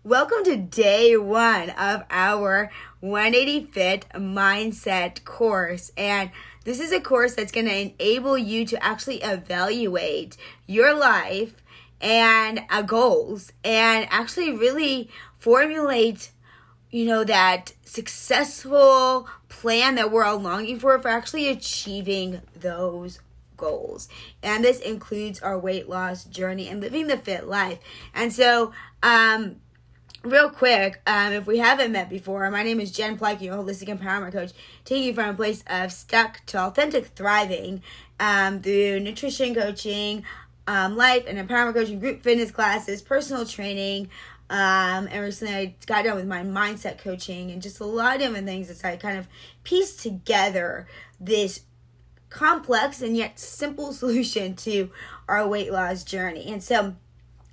Welcome to day one of our 180 Fit Mindset course. And this is a course that's going to enable you to actually evaluate your life and goals and actually really formulate, that successful plan that we're all longing for actually achieving those goals. And this includes our weight loss journey and living the fit life. And so, real quick, if we haven't met before, my name is Jen Plike, your holistic empowerment coach, taking you from a place of stuck to authentic thriving through nutrition coaching, life and empowerment coaching, group fitness classes, personal training, and recently I got done with my mindset coaching and just a lot of different things as I kind of pieced together this complex and yet simple solution to our weight loss journey. And so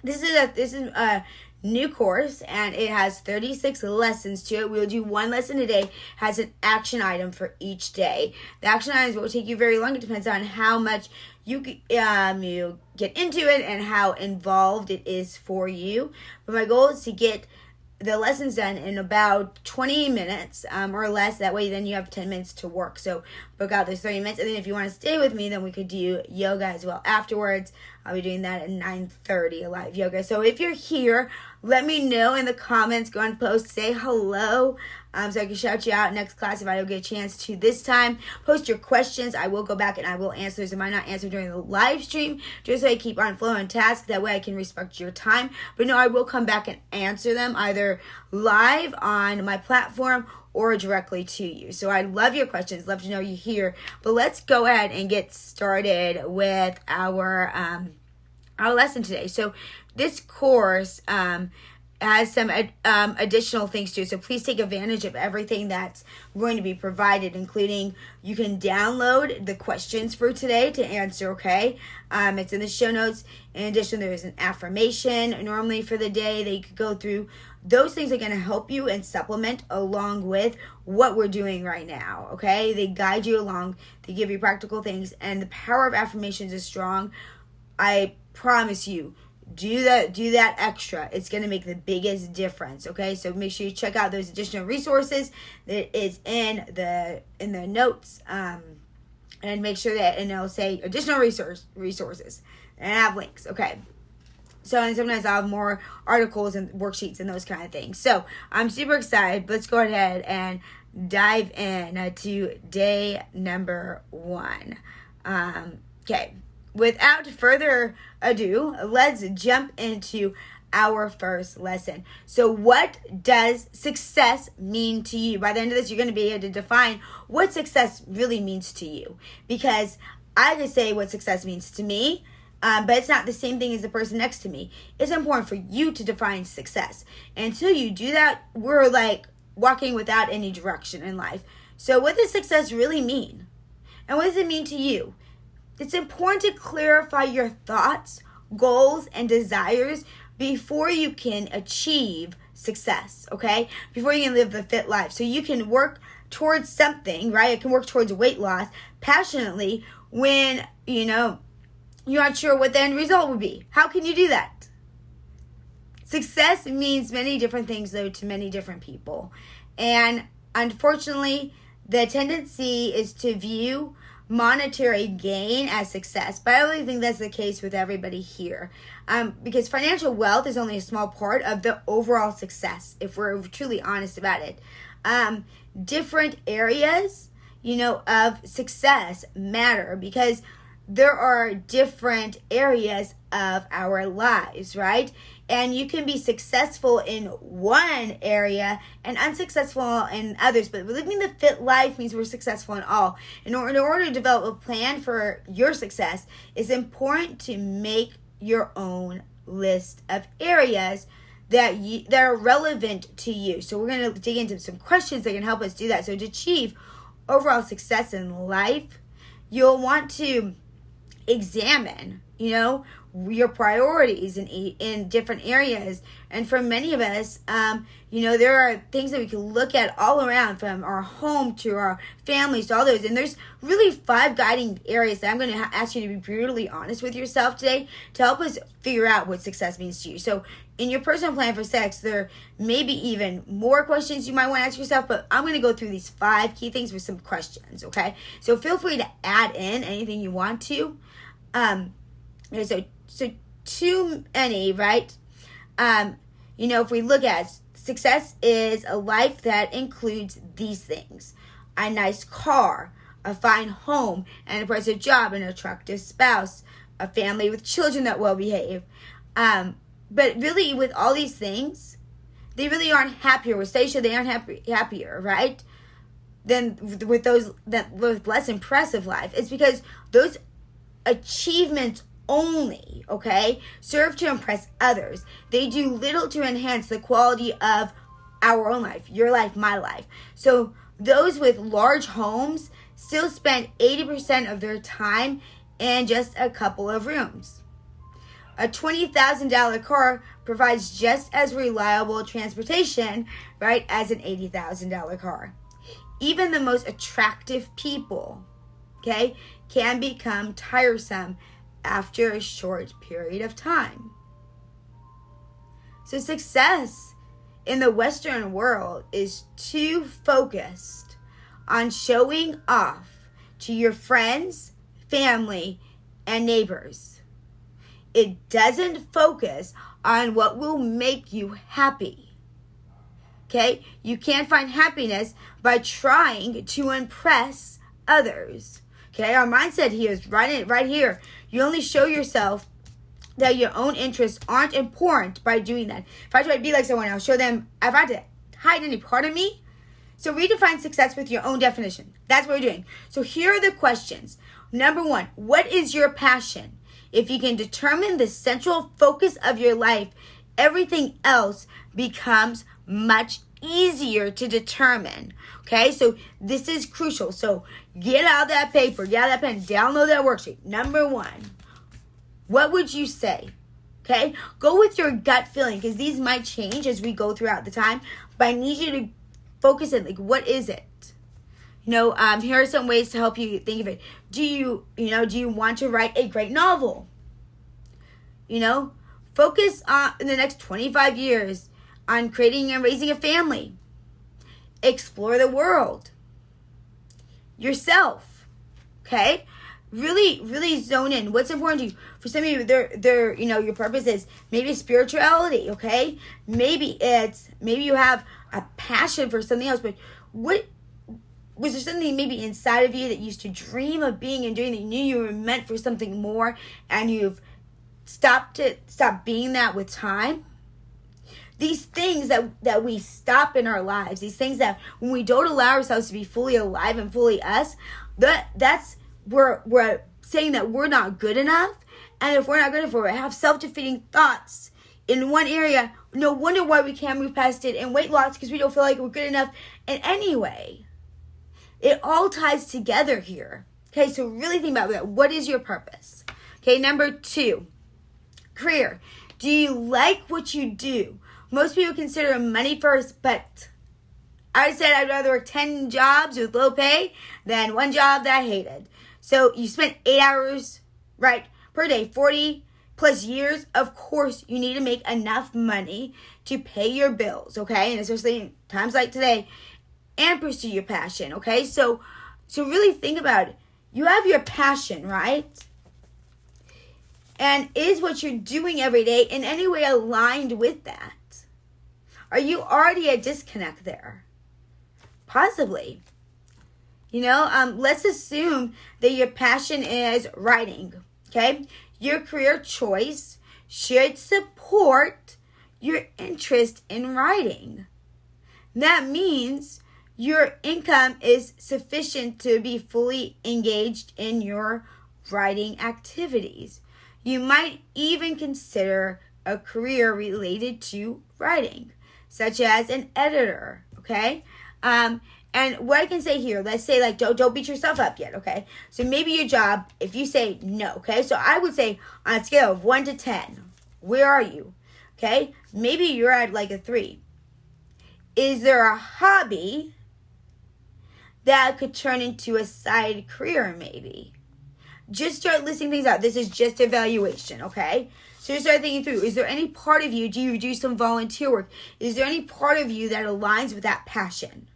this is a new course, and it has 36 lessons to it. We'll do one lesson a day, has an action item for each day. The action items won't take you very long. It depends on how much you get into it and how involved it is for you. But my goal is to get the lessons done in about 20 minutes or less. That way then you have 10 minutes to work. So book out those 30 minutes. And then if you want to stay with me, then we could do yoga as well afterwards. I'll be doing that at 9:30, live yoga. So if you're here, let me know in the comments. Go and post, say hello, so I can shout you out next class if I don't get a chance to this time. Post your questions. I will go back and I will answer those. I might not answer during the live stream, just so I keep on flow and task. That way I can respect your time. But no, I will come back and answer them either live on my platform or directly to you. So I love your questions. Love to know you're here. But let's go ahead and get started with our lesson today. So this course has some additional things to it. So please take advantage of everything that's going to be provided, including you can download the questions for today to answer, okay? It's in the show notes. In addition, there is an affirmation normally for the day that you could go through. Those things are going to help you and supplement along with what we're doing right now, okay? They guide you along. They give you practical things. And the power of affirmations is strong. I promise you, do that extra. It's going to make the biggest difference, okay? So make sure you check out those additional resources that is in the notes, and make sure that, and it'll say additional resources and have links, okay? So, and sometimes I'll have more articles and worksheets and those kind of things. So, I'm super excited. Let's go ahead and dive in to day number 1. Okay. Without further ado, let's jump into our first lesson. So, what does success mean to you? By the end of this, you're going to be able to define what success really means to you. Because I could say what success means to me, but it's not the same thing as the person next to me. It's important for you to define success. And until you do that, we're like walking without any direction in life. So what does success really mean? And what does it mean to you? It's important to clarify your thoughts, goals, and desires before you can achieve success, okay? Before you can live the fit life. So you can work towards something, right? You can work towards weight loss passionately when, you're not sure what the end result would be. How can you do that? Success means many different things, though, to many different people. And unfortunately, the tendency is to view monetary gain as success. But I don't really think that's the case with everybody here. Because financial wealth is only a small part of the overall success, if we're truly honest about it. Different areas, of success matter because there are different areas of our lives, right? And you can be successful in one area and unsuccessful in others. But living the fit life means we're successful in all. In order to develop a plan for your success, it's important to make your own list of areas that are relevant to you. So we're going to dig into some questions that can help us do that. So to achieve overall success in life, you'll want to examine, your priorities in different areas. And for many of us, there are things that we can look at all around, from our home to our families to all those. And there's really 5 guiding areas that I'm going to ask you to be brutally honest with yourself today to help us figure out what success means to you. So in your personal plan for sex, there may be even more questions you might want to ask yourself, but I'm going to go through these 5 key things with some questions, okay? So feel free to add in anything you want to. Okay, so too many, right? If we look at success is a life that includes these things: a nice car, a fine home, an impressive job, an attractive spouse, a family with children that well behave. But really, with all these things, they really aren't happier. With Stacia, they aren't happier, right? Than with those that with less impressive life. It's because those achievements only, okay, serve to impress others. They do little to enhance the quality of our own life, your life, my life. So those with large homes still spend 80% of their time in just a couple of rooms. A $20,000 car provides just as reliable transportation, right, as an $80,000 car. Even the most attractive people, okay, can become tiresome after a short period of time. So success in the Western world is too focused on showing off to your friends, family, and neighbors. It doesn't focus on what will make you happy. Okay? You can't find happiness by trying to impress others. Okay? Our mindset here is right here. You only show yourself that your own interests aren't important by doing that. If I try to be like someone else, show them, if I had to hide any part of me. So redefine success with your own definition. That's what we're doing. So here are the questions. Number 1, what is your passion? If you can determine the central focus of your life, everything else becomes much easier to determine. Okay, so this is crucial. So get out that paper, get out that pen, download that worksheet. Number 1, what would you say? Okay, go with your gut feeling, because these might change as we go throughout the time, but I need you to focus in, like, what is it? Here are some ways to help you think of it. Do you want to write a great novel? Focus on, in the next 25 years, on creating and raising a family. Explore the world. Yourself. Okay? Really, really zone in. What's important to you? For some of you, your purpose is maybe spirituality, okay? Maybe you have a passion for something else, but was there something maybe inside of you that you used to dream of being and doing that you knew you were meant for something more, and you've stopped being that with time? These things that we stop in our lives, these things that when we don't allow ourselves to be fully alive and fully us, that's we're saying that we're not good enough. And if we're not good enough, we have self-defeating thoughts in one area. No wonder why we can't move past it in weight loss, because we don't feel like we're good enough in any way. It all ties together here. Okay, so really think about that. What is your purpose? Okay, number 2, career. Do you like what you do? Most people consider money first, but I said I'd rather work 10 jobs with low pay than one job that I hated. So you spend 8 hours, right, per day, 40 plus years. Of course, you need to make enough money to pay your bills, okay? And especially in times like today, and pursue your passion, okay? So really think about it. You have your passion, right? And is what you're doing every day in any way aligned with that? Are you already a disconnect there? Possibly. Let's assume that your passion is writing, okay? Your career choice should support your interest in writing. That means your income is sufficient to be fully engaged in your writing activities. You might even consider a career related to writing, such as an editor, okay? And what I can say here, let's say, like, don't beat yourself up yet, okay? So maybe your job, if you say no, okay? So I would say on a scale of 1 to 10, where are you? Okay? Maybe you're at like a 3. Is there a hobby that could turn into a side career maybe? Just start listing things out. This is just evaluation, okay? So you start thinking through, is there any part of you, do you do some volunteer work? Is there any part of you that aligns with that passion?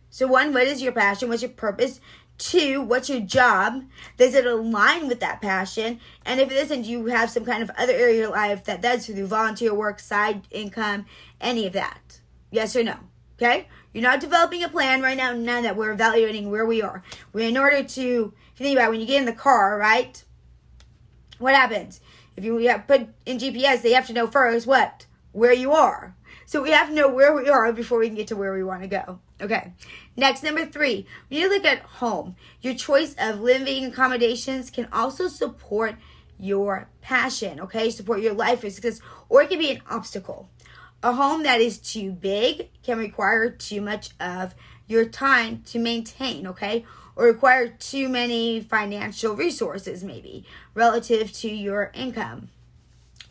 So 1, what is your passion? What's your purpose? 2, what's your job? Does it align with that passion? And if it isn't, do you have some kind of other area of your life that does through volunteer work, side income, any of that? Yes or no? Okay? You're not developing a plan right now, none of that. We're evaluating where we are. In order to, if you think about it, when you get in the car, right? What happens? If you have put in GPS, they have to know first what? Where you are. So we have to know where we are before we can get to where we want to go. Okay. Next, number 3, we need to look at home. Your choice of living accommodations can also support your passion, okay? Support your life or success, or it can be an obstacle. A home that is too big can require too much of your time to maintain, okay? Or require too many financial resources, maybe, relative to your income.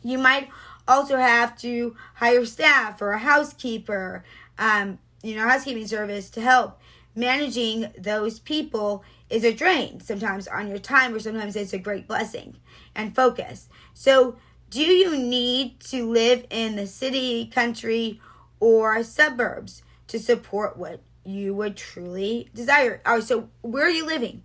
You might also have to hire staff or a housekeeper, housekeeping service to help. Managing those people is a drain sometimes on your time, or sometimes it's a great blessing and focus. So do you need to live in the city, country, or suburbs to support what you would truly desire? All right, so where are you living?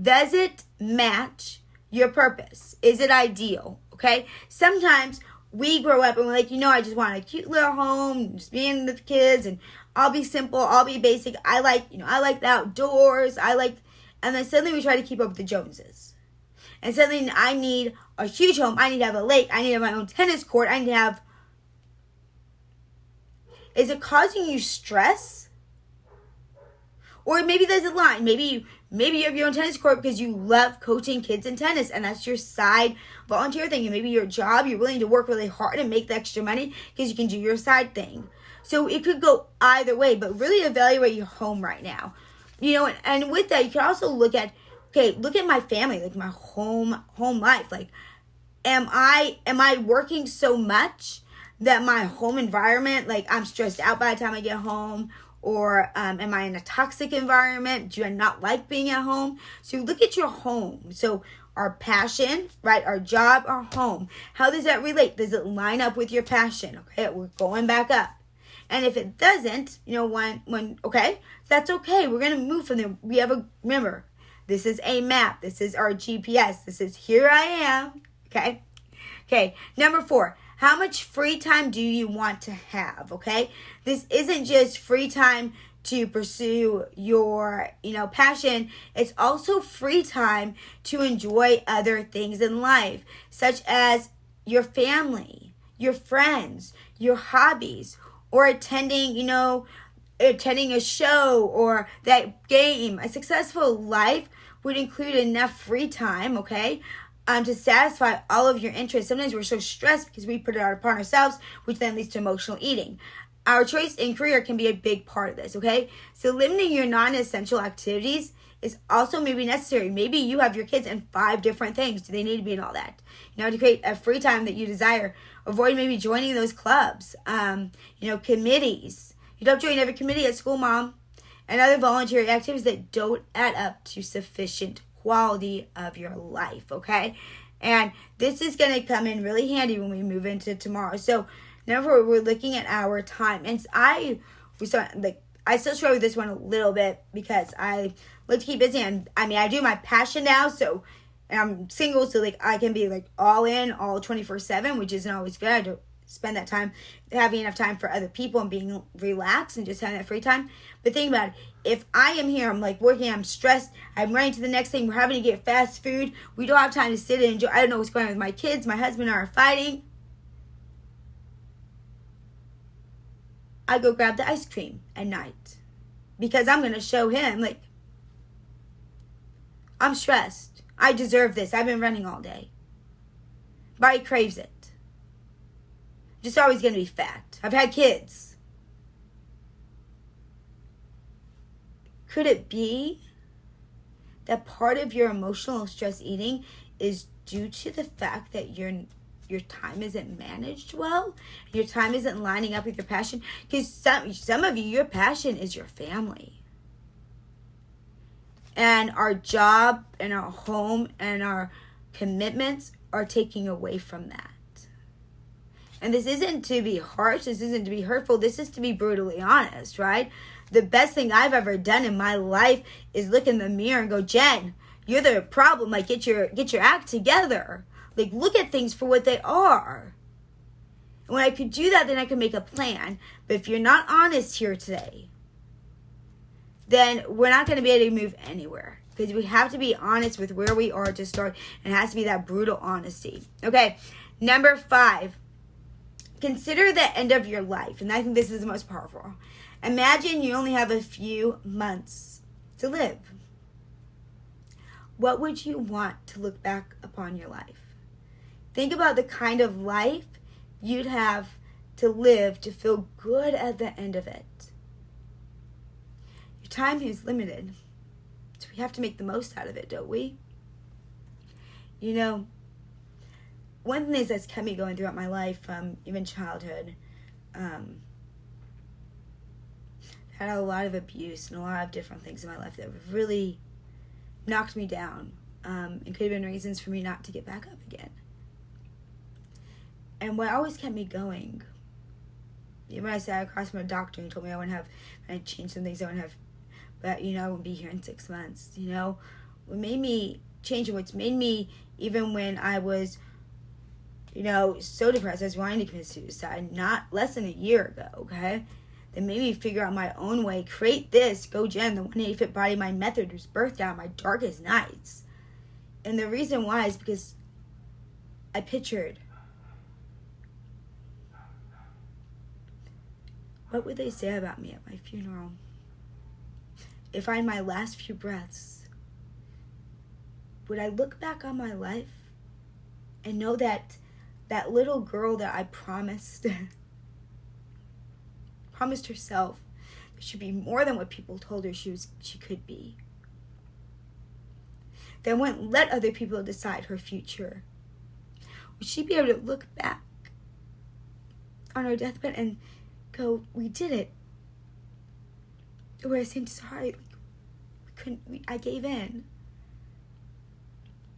Does it match your purpose? Is it ideal? Okay, sometimes we grow up and we're like, I just want a cute little home, just being with the kids, and I'll be simple, I'll be basic. I like the outdoors. And then suddenly we try to keep up with the Joneses. And suddenly I need a huge home. I need to have a lake. I need to have my own tennis court. I need to have... Is it causing you stress? Or maybe there's a line. Maybe you have your own tennis court because you love coaching kids in tennis, and that's your side volunteer thing. And maybe your job, you're willing to work really hard and make the extra money because you can do your side thing. So it could go either way, but really evaluate your home right now. And with that, you can also look at my family, like my home life. Like, am I working so much that my home environment, like I'm stressed out by the time I get home? Or am I in a toxic environment? Do I not like being at home? So look at your home. So our passion, right? Our job, our home. How does that relate? Does it line up with your passion? Okay, we're going back up. And if it doesn't, that's okay. We're going to move from there. Remember, this is a map. This is our GPS. This is here I am. Okay. Okay. Number 4, how much free time do you want to have? Okay. This isn't just free time to pursue your, passion. It's also free time to enjoy other things in life, such as your family, your friends, your hobbies, or attending a show or that game. A successful life would include enough free time, to satisfy all of your interests. Sometimes we're so stressed because we put it upon ourselves, which then leads to emotional eating. Our choice in career can be a big part of this, So limiting your non-essential activities is also maybe necessary. Maybe you have your kids in 5 different things. Do they need to be in all that? To create a free time that you desire. Avoid maybe joining those clubs, committees. You don't join every committee at school, Mom. And other voluntary activities that don't add up to sufficient quality of your life, And this is going to come in really handy when we move into tomorrow. So now we're looking at our time. And I still struggle with this one a little bit because I like to keep busy. And I do my passion now, so I'm single, so I can be all in, all 24/7, which isn't always good. I don't spend that time having enough time for other people and being relaxed and just having that free time. But think about it. If I am here, I'm working, I'm stressed, I'm running to the next thing, we're having to get fast food, we don't have time to sit and enjoy, I don't know what's going on with my kids, my husband and I are fighting, I go grab the ice cream at night because I'm going to show him, I'm stressed. I deserve this. I've been running all day. Body craves it. Just always going to be fat. I've had kids. Could it be that part of your emotional stress eating is due to the fact that your time isn't managed well? Your time isn't lining up with your passion? Because some of you, your passion is your family. And our job and our home and our commitments are taking away from that. And this isn't to be harsh. This isn't to be hurtful. This is to be brutally honest, right? The best thing I've ever done in my life is look in the mirror and go, Jen, you're the problem. Like, get your act together. Like, look at things for what they are. And when I could do that, then I could make a plan. But if you're not honest here today, then we're not going to be able to move anywhere. Because we have to be honest with where we are to start. And it has to be that brutal honesty. Okay, number 5. Consider the end of your life. And I think this is the most powerful. Imagine you only have a few months to live. What would you want to look back upon your life? Think about the kind of life you'd have to live to feel good at the end of it. Your time is limited. So we have to make the most out of it, don't we? You know, one of the things that's kept me going throughout my life, even childhood, had a lot of abuse and a lot of different things in my life that really knocked me down, and could have been reasons for me not to get back up again. And what always kept me going, even when I sat across from a doctor and told me I changed some things, I wouldn't have, but I wouldn't be here in 6 months. What made me change, and what's made me, even when I was so depressed, I was wanting to commit suicide not less than a year ago, okay? That made me figure out my own way, create this, GoJen, the 180 Fit Body Mind Method, was birthed out of my darkest nights. And the reason why is because I pictured, what would they say about me at my funeral? If I had my last few breaths, would I look back on my life and know that that little girl that I promised herself that she'd be more than what people told her she could be, that wouldn't let other people decide her future? Would she be able to look back on her deathbed and go, we did it? Or would I say, I'm sorry, I gave in?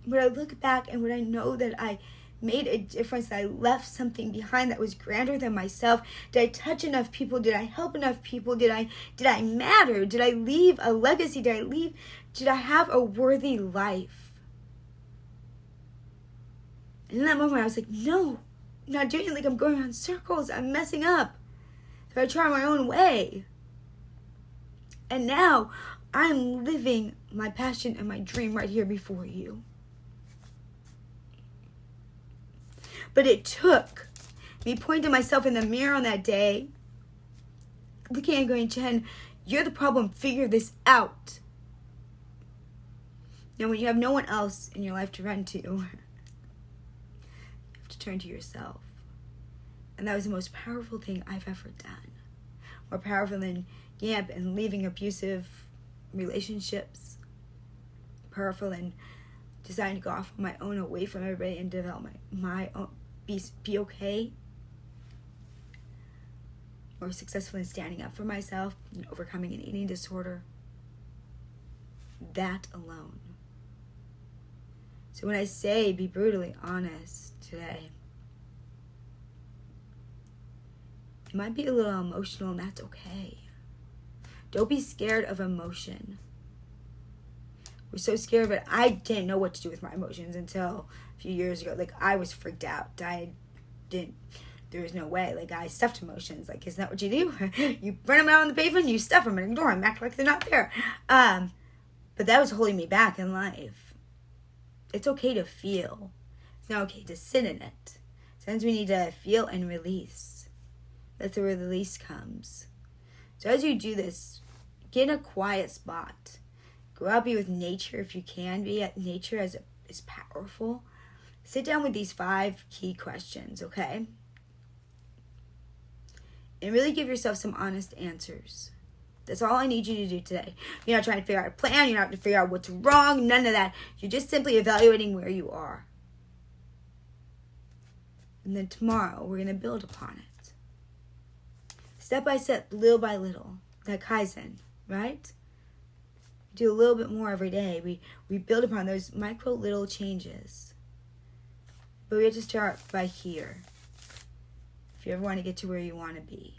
Would I look back and would I know that I made a difference, that I left something behind that was grander than myself? Did I touch enough people? Did I help enough people? Did I matter? Did I leave a legacy? Did I have a worthy life? And in that moment I was like, no, I'm not doing it. Like, I'm going around circles. I'm messing up. So I try my own way. And now I'm living my passion and my dream right here before you. But it took me pointing myself in the mirror on that day, looking at going, Jen, you're the problem. Figure this out. Now, when you have no one else in your life to run to, you have to turn to yourself. And that was the most powerful thing I've ever done. More powerful than Yamp and leaving abusive relationships. Powerful than deciding to go off on my own, away from everybody, and develop my own, be okay. More successful in standing up for myself and overcoming an eating disorder. That alone. So when I say be brutally honest today, it might be a little emotional, and that's okay. Don't be scared of emotion. We're so scared of it. I didn't know what to do with my emotions until a few years ago. Like, I was freaked out. There was no way. Like, I stuffed emotions. Like, isn't that what you do? You run them out on the pavement, you stuff them and ignore them, act like they're not there. But that was holding me back in life. It's okay to feel. It's not okay to sit in it. Sometimes we need to feel and release. That's where the release comes. So as you do this, get in a quiet spot. Go out, be with nature if you can be. Nature is powerful. Sit down with these 5 key questions, okay? And really give yourself some honest answers. That's all I need you to do today. You're not trying to figure out a plan. You're not trying to figure out what's wrong. None of that. You're just simply evaluating where you are. And then tomorrow, we're going to build upon it. Step by step, little by little. That Kaizen, right? Do a little bit more every day. We build upon those micro little changes. But we have to start by here. If you ever want to get to where you want to be.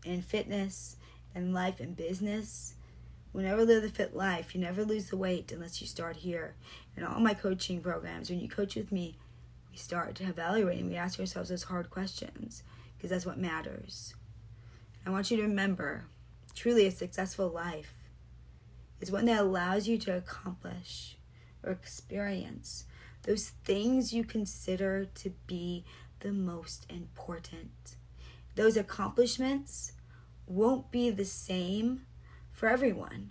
In fitness, in life, in business, we'll never live the fit life. You never lose the weight unless you start here. In all my coaching programs, when you coach with me, we start evaluating. We ask ourselves those hard questions because that's what matters. I want you to remember, truly a successful life is one that allows you to accomplish or experience those things you consider to be the most important. Those accomplishments won't be the same for everyone.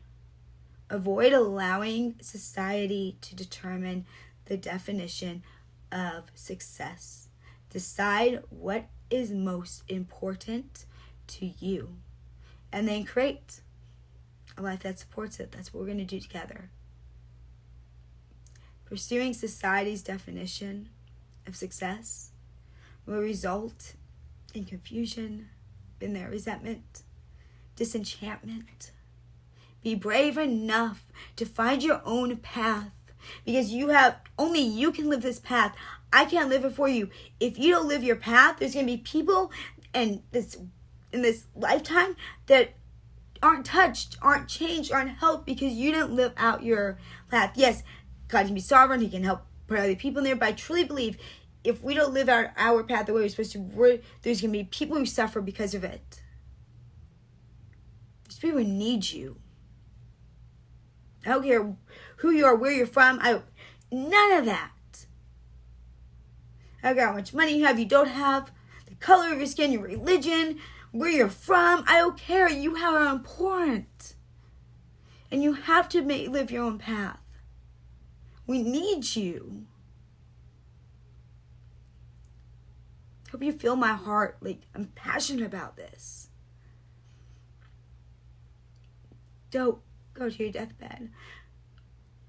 Avoid allowing society to determine the definition of success. Decide what is most important to you, and then create a life that supports it. That's what we're going to do together. Pursuing society's definition of success will result in confusion, in their resentment, disenchantment. Be brave enough to find your own path, because only you can live this path. I can't live it for you. If you don't live your path, there's going to be people in this lifetime that aren't touched, aren't changed, aren't helped because you didn't live out your path. Yes, God can be sovereign. He can help put other people in there. But I truly believe if we don't live out our path the way we're supposed to, there's going to be people who suffer because of it. There's people who need you. I don't care who you are, where you're from. None of that. I don't care how much money you have, you don't have, the color of your skin, your religion, where you're from. I don't care. You are important. And you have to live your own path. We need you. Hope you feel my heart. I'm passionate about this. Don't go to your deathbed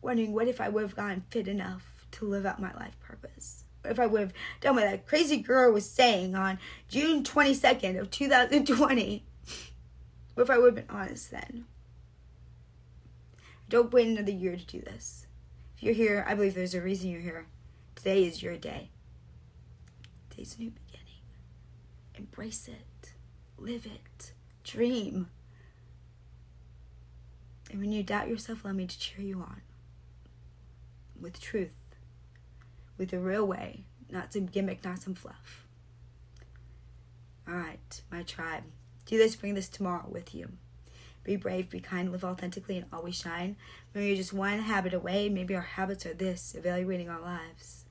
wondering, what if I would have gotten fit enough to live out my life purpose? What if I would have done what that crazy girl was saying on June 22nd of 2020? What if I would have been honest then? Don't wait another year to do this. If you're here, I believe there's a reason you're here. Today is your day. Today's a new beginning. Embrace it. Live it. Dream. And when you doubt yourself, allow me to cheer you on. With truth. With the real way. Not some gimmick, not some fluff. Alright, my tribe. Do this, bring this tomorrow with you. Be brave, be kind, live authentically, and always shine. Maybe you're just one habit away. Maybe our habits are this, evaluating our lives.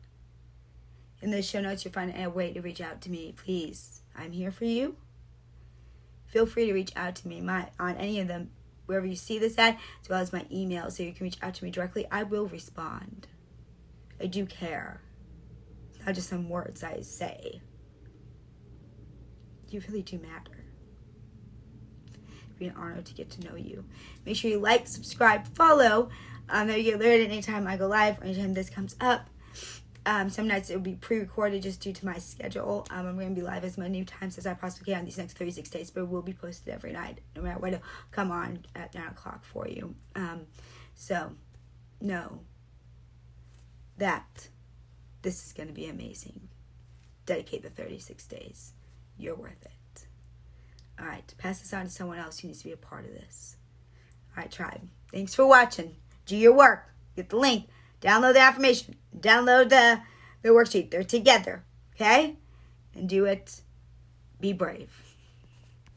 In the show notes, you'll find a way to reach out to me. Please, I'm here for you. Feel free to reach out to me on any of them, wherever you see this at, as well as my email, so you can reach out to me directly. I will respond. I do care. Not just some words I say. You really do matter. It'd be an honor to get to know you. Make sure you like, subscribe, follow. That you get alerted anytime I go live or anytime this comes up. Some nights it will be pre-recorded just due to my schedule. I'm going to be live as many times as I possibly can these next 36 days, but it will be posted every night, no matter what, it'll come on at 9 o'clock for you. So, know that this is going to be amazing. Dedicate the 36 days. You're worth it. All right, pass this on to someone else who needs to be a part of this. All right, tribe. Thanks for watching. Do your work. Get the link. Download the affirmation. Download the worksheet. They're together. Okay? And do it. Be brave.